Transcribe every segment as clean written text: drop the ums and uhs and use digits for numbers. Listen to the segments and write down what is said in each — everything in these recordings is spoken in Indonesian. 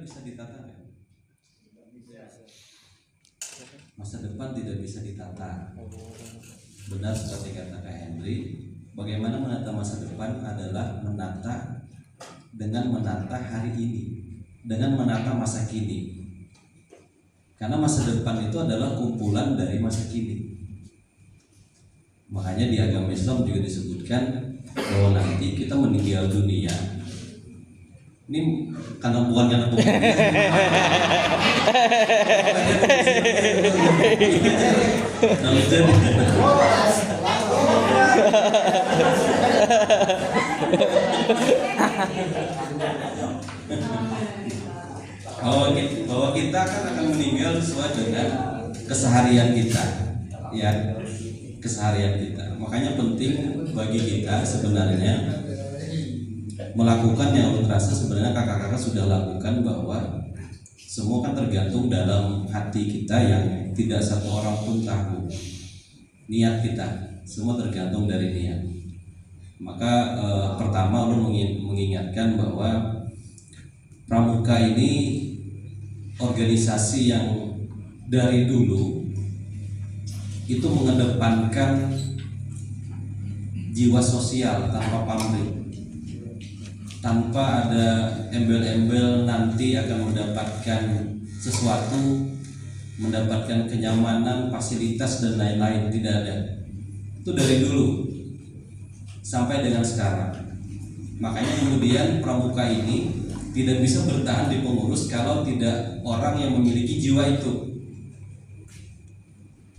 bisa ditata kan? Masa depan tidak bisa ditata. Benar seperti kata Kak Henry, bagaimana menata masa depan adalah menata dengan menata hari ini, dengan menata masa kini. Karena masa depan itu adalah kumpulan dari masa kini. Makanya di agama Islam juga disebutkan bahwa nanti kita meninggal dunia. Ini karena bukan bahwa kita kan akan meninggal sesuai dengan keseharian kita, ya, keseharian kita. Makanya penting bagi kita sebenarnya melakukan yang ulun rasa sebenarnya kakak-kakak sudah lakukan, bahwa semua kan tergantung dalam hati kita yang tidak satu orang pun tahu. Niat kita semua tergantung dari niat. Maka pertama ulun mengingatkan bahwa Pramuka ini organisasi yang dari dulu itu mengedepankan jiwa sosial tanpa pamrih, tanpa ada embel-embel nanti akan mendapatkan sesuatu, mendapatkan kenyamanan, fasilitas dan lain-lain. Tidak ada. Itu dari dulu sampai dengan sekarang. Makanya kemudian Pramuka ini tidak bisa bertahan di pengurus kalau tidak orang yang memiliki jiwa itu.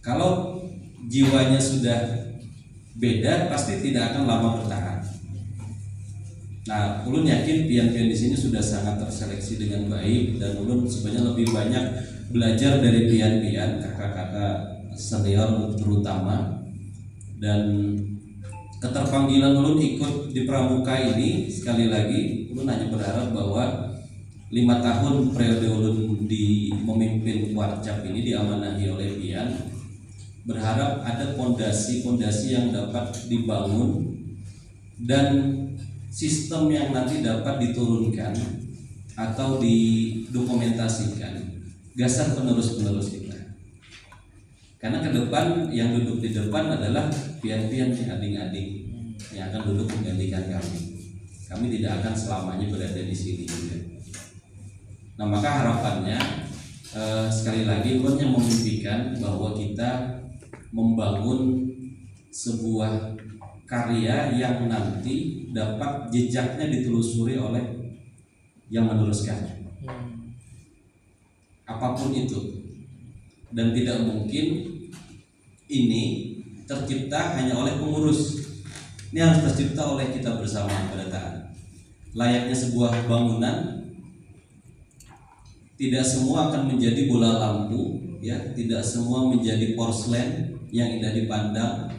Kalau jiwanya sudah beda, pasti tidak akan lama bertahan. Nah, ulun yakin pian-pian di sini sudah sangat terseleksi dengan baik, dan ulun sebenarnya lebih banyak belajar dari pian-pian kakak-kakak senior terutama. Dan keterpanggilan ulun ikut di Pramuka ini, sekali lagi ulun hanya berharap bahwa 5 tahun periode ulun di memimpin Warcap ini diamanahi oleh pian, berharap ada fondasi-fondasi yang dapat dibangun dan sistem yang nanti dapat diturunkan atau didokumentasikan gasan penerus-penerus kita. Karena ke depan yang duduk di depan adalah pian-pian adik-adik yang akan duduk menggantikan kami. Kami tidak akan selamanya berada di sini juga. Nah, maka harapannya sekali lagi ulun yang memimpikan bahwa kita membangun sebuah karya yang nanti dapat jejaknya ditelusuri oleh yang meneruskan, apapun itu. Dan tidak mungkin ini tercipta hanya oleh pengurus. Ini harus tercipta oleh kita bersama pada taat. Layaknya sebuah bangunan, tidak semua akan menjadi bola lampu, ya, tidak semua menjadi porselen yang indah dipandang.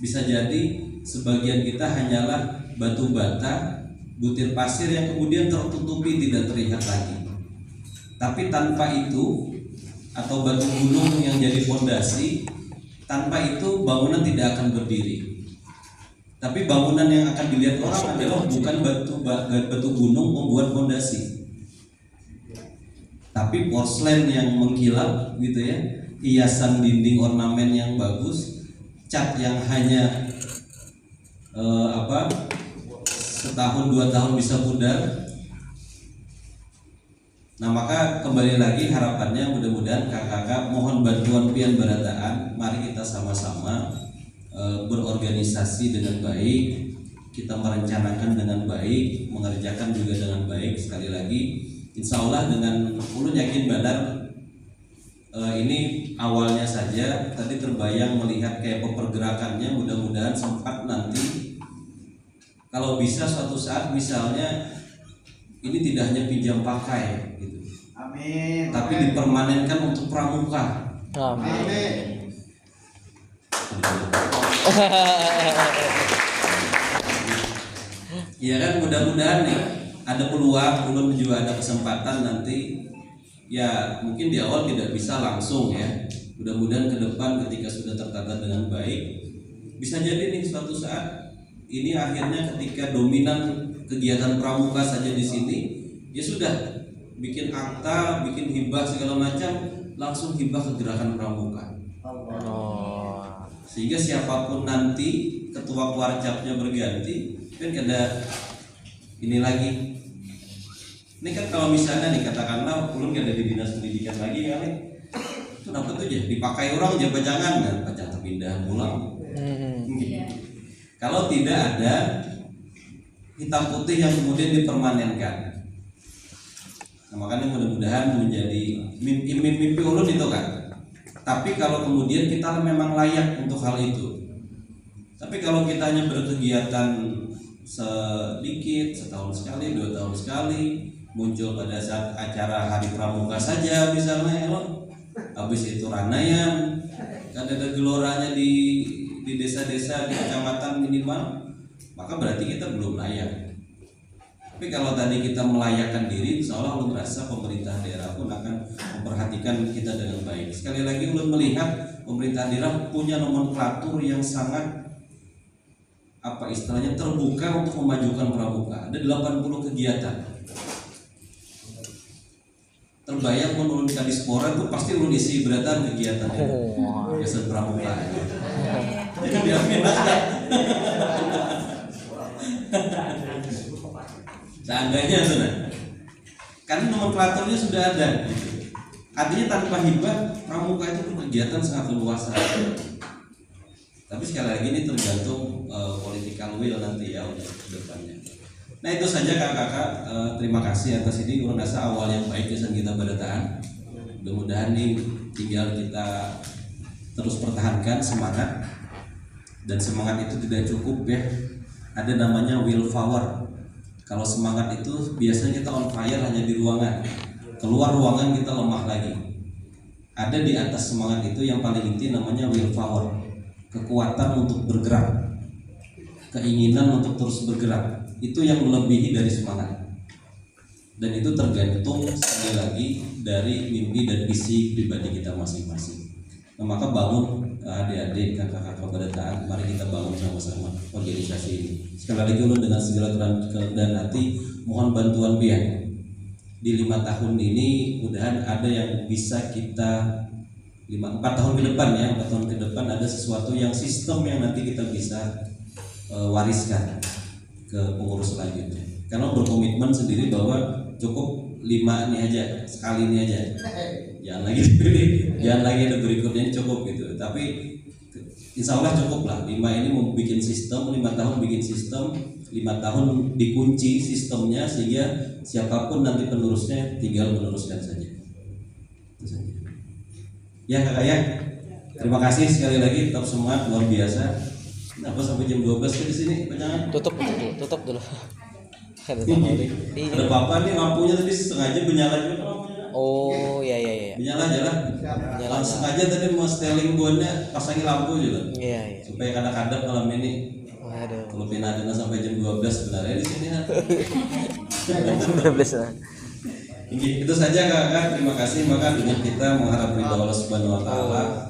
Bisa jadi sebagian kita hanyalah batu bata, butir pasir yang kemudian tertutupi, tidak terlihat lagi. Tapi tanpa itu, atau batu gunung yang jadi fondasi, tanpa itu bangunan tidak akan berdiri. Tapi bangunan yang akan dilihat orang adalah bukan batu gunung membuat fondasi, tapi porselen yang mengkilap, gitu ya, hiasan dinding ornamen yang bagus, cat yang hanya setahun 2 tahun bisa pudar. Nah, maka kembali lagi harapannya mudah-mudahan kakak-kakak mohon bantuan pian berataan. Mari kita sama-sama berorganisasi dengan baik, kita merencanakan dengan baik, mengerjakan juga dengan baik. Sekali lagi, insya Allah dengan ulun yakin benar ini awalnya saja. Tadi terbayang melihat kayak pergerakannya, mudah-mudahan sempat nanti kalau bisa suatu saat misalnya ini tidak hanya pinjam pakai gitu. Amin. Tapi dipermanenkan untuk Pramuka. Amin. Ya kan, mudah-mudahan nih ada peluang, ulun juga ada kesempatan nanti. Ya mungkin di awal tidak bisa langsung ya. Mudah-mudahan ke depan ketika sudah tertata dengan baik, bisa jadi nih suatu saat ini akhirnya ketika dominan kegiatan pramuka saja di sini, ya sudah bikin akta, bikin hibah segala macam, langsung hibah ke gerakan pramuka. Sehingga siapapun nanti ketua Warcapnya berganti, kan ada ini lagi. Ini kan kalau misalnya nih katakanlah ulun ada di dinas pendidikan lagi kali, itu dapat tuh aja dipakai orang aja pajangan kan, pajang terpindah pulang. Kalau tidak ada hitam putih yang kemudian dipermanenkan. Nah, makanya mudah-mudahan menjadi mimpi ulun itu kan. Tapi kalau kemudian kita memang layak untuk hal itu. Tapi kalau kita hanya berkegiatan sedikit, setahun sekali, 2 tahun sekali, muncul pada saat acara Hari Pramuka saja misalnya, habis itu Ranayam, ada geloranya di desa-desa, di kecamatan minimal, maka berarti kita belum layak. Tapi kalau tadi kita melayakkan diri, insya Allah ulun merasa pemerintah daerah pun akan memperhatikan kita dengan baik. Sekali lagi ulun melihat pemerintah daerah punya nomenklatur yang sangat istilahnya terbuka untuk memajukan pramuka. Ada 80 kegiatan. Terbayang menurun Kadispora itu pasti ulun isi beratan kegiatan kegiatan pramuka. Jadi diambil aja. Seandainya karena nomenklaturnya sudah ada gitu. Artinya tanpa hibah pramuka itu kegiatan sangat luas. Tapi sekali lagi ini tergantung political will nanti ya untuk kedepannya. Nah itu saja kakak-kakak, terima kasih atas ini. Urun rasa awal yang baik kesan kita berataan. Mudah-mudahan ini tinggal kita terus pertahankan semangat. Dan semangat itu tidak cukup ya. Ada namanya willpower. Kalau semangat itu biasanya kita on fire hanya di ruangan. Keluar ruangan kita lemah lagi. Ada di atas semangat itu yang paling inti namanya willpower. Kekuatan untuk bergerak. Keinginan untuk terus bergerak. Itu yang melebihi dari semangat. Dan itu tergantung sekali lagi dari mimpi dan visi pribadi kita masing-masing. Nah, maka bangun adik-adik, kakak-kakak berataan, mari kita bangun sama-sama organisasi ini. Sekali lagi ulun dengan segala kerendahan hati mohon bantuan pian. Di 5 tahun ini mudahan ada yang bisa kita 4 tahun ke depan ya, 4 tahun ke depan ada sesuatu yang sistem yang nanti kita bisa wariskan ke pengurus selanjutnya. Karena berkomitmen sendiri bahwa cukup 5 ini aja, sekali ini aja. Jangan lagi dipilih, jangan lagi ada berikutnya, ini cukup gitu. Tapi insya Allah cukup lah. 5 ini mau bikin sistem, 5 tahun bikin sistem, 5 tahun dikunci sistemnya sehingga siapapun nanti penerusnya tinggal meneruskan saja. Itu saja. Ya kakak ya, terima kasih sekali lagi, tetap semangat luar biasa. Kenapa sampai jam 12 di sini? Jangan. Tutup dulu. Ada apa nih lampunya tadi sengaja menyala juga lampunya. Oh iya. Menyala aja lah. Langsung aja tadi mau styling bonnya pasangin lampu juga. Iya. Supaya kadang-kadang malam ini. Waduh. Kalau pindah sampai jam 12 sebenarnya di sini. 12 lah. Itu saja kakak. Terima kasih maka dengan kita mengharap ridha Allah Subhanahu Wa Taala.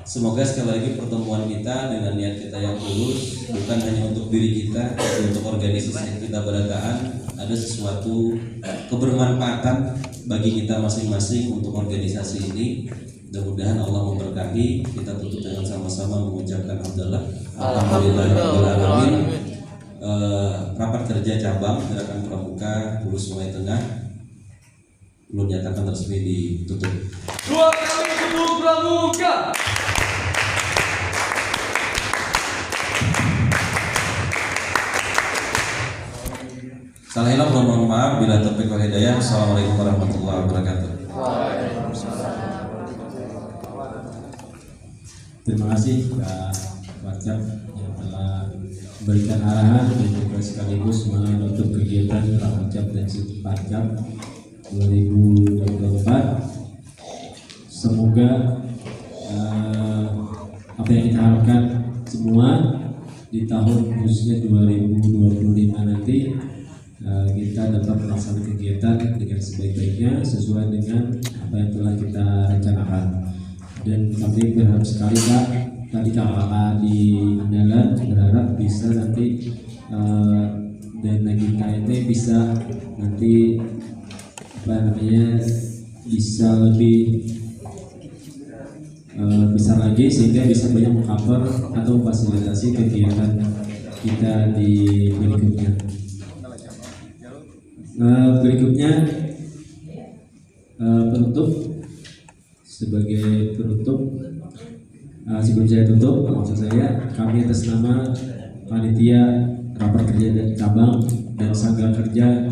Semoga sekali lagi pertemuan kita dengan niat kita yang tulus, bukan hanya untuk diri kita, tapi untuk organisasi kita berataan, ada sesuatu kebermanfaatan bagi kita masing-masing untuk organisasi ini. Mudah-mudahan Allah memberkahi. Kita tutup dengan sama-sama mengucapkan alhamdulillahirobbilalamin. Rapat kerja cabang Gerakan Pramuka Hulu Sungai Tengah belum nyatakan resmi ditutup. 2 kali gedung Pramuka. Salah hilang mohon maaf, bila taufiq wal hidayah. Assalamualaikum warahmatullahi wabarakatuh. Terima kasih Pak Warcap yang telah memberikan arahan dan juga sekaligus menutup kegiatan Warcap dan Warcap 2024. Semoga apa yang kita harapkan semua di tahun khususnya 2025 nanti kita dapat melaksanakan kegiatan dengan sebaik-baiknya sesuai dengan apa yang telah kita rencanakan. Dan kami berharap sekali Pak, tadi kakak di Andalan berharap bisa nanti dana kita ini bisa nanti apa namanya bisa lebih besar lagi sehingga bisa banyak mengcover atau memfasilitasi kegiatan kita di berikutnya. Berikutnya penutup, sebagai penutup sebelum saya tutup, maksud saya kami atas nama panitia rapat kerja dan cabang dan sanggar kerja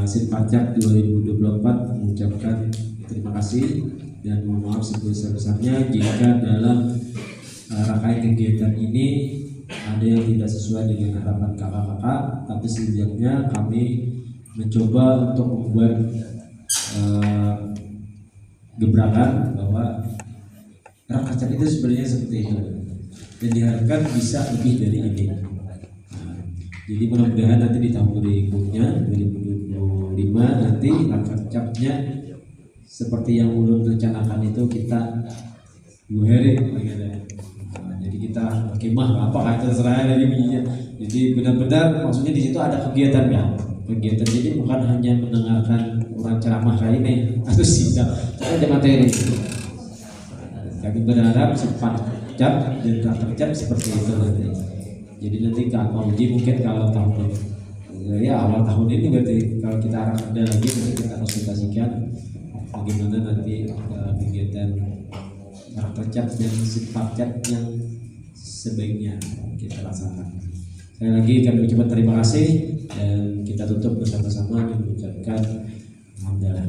Sinpacap 2024 mengucapkan terima kasih dan mohon maaf sebesar-besarnya jika dalam rangkaian kegiatan ini ada yang tidak sesuai dengan harapan kakak-kakak, tapi setidaknya kami mencoba untuk membuat gebrakan bahwa Rakacap itu sebenarnya seperti itu dan diharapkan bisa lebih dari ini. Jadi mudah-mudahan nanti di tahun berikutnya 2025 nanti Rakacapnya seperti yang ulun rencanakan itu kita guheri jadi kita kemah apa terserah dari bunyinya. Jadi benar-benar maksudnya di situ ada kegiatan ya. Kegiatan jadi bukan hanya mendengarkan orang ceramah kayak ini atau sidang, tapi ada materi. Kami berharap Sinpacap dan Rakacap seperti itu nanti. Jadi nanti kalau uji mungkin kalau tahun ya awal tahun ini berarti kalau kita ada lagi nanti kita konsultasikan bagaimana nanti kegiatan Rakacap dan Sinpacap yang sebaiknya kita laksanakan. Sekali lagi kami ucapkan terima kasih dan kita tutup bersama-sama dengan mengucapkan alhamdulillah.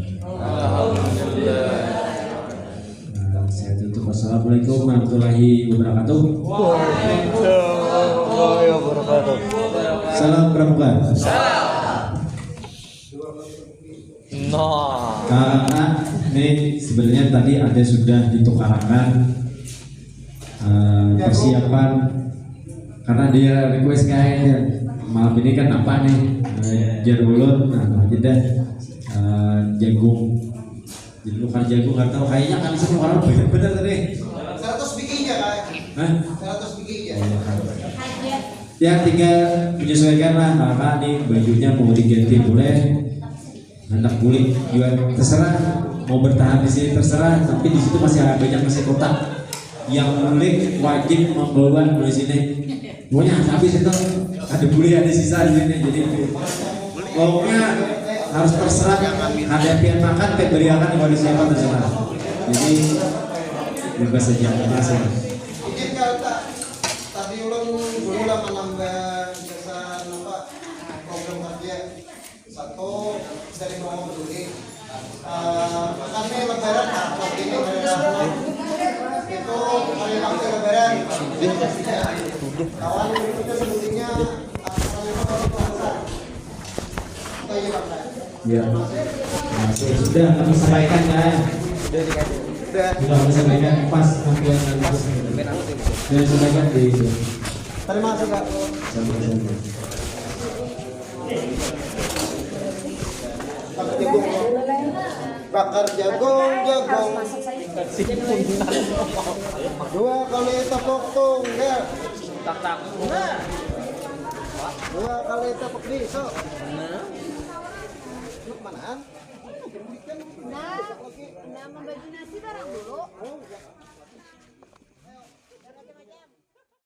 Saya tutup. Wassalamualaikum warahmatullahi wabarakatuh. Waalaikumsalam wabarakatuh. Salam pramuka. Nah, Karena ini sebenarnya tadi ada sudah ditukarkan persiapan karena dia request kayaknya malam ini kan apa nih jadulun, nah jeda jagung. Jadi bukan jagung nggak tahu kayaknya kan semua orang benar-benar tadi. 100 biji aja kayak. Hah? 100 biji aja. Ya tinggal menyesuaikan lah, maka nih bajunya mau diganti boleh, hendak kulit juga terserah, mau bertahan di sini terserah, tapi di situ masih ada banyak nasi kotak yang kulit wajib membawa di sini. Pokoknya habis itu ada bule ada sisa di sini, jadi pokoknya harus terserah. Ada yang makan, kayak beriakan kalau siapa terserah. Jadi bebas saja, bebas saja. Mungkin kalau tadi ulun dulu lah menambah jasa apa program kerja satu dari promo peduli. Kami lebaran lagi ini itu hari waktu lebaran. Kawan itu sebetulnya Ya, sudah kami sampaikan kan. Sudah kami sampaikan pas tampilan dan sampaikan di itu. Terima kasih Kak. Sama-sama. Bakar jagung. 2 kali tepuk tunggal. Tak. 2 kali tepuk bisu. Manaan? Nah, membagi nasi barang dulu.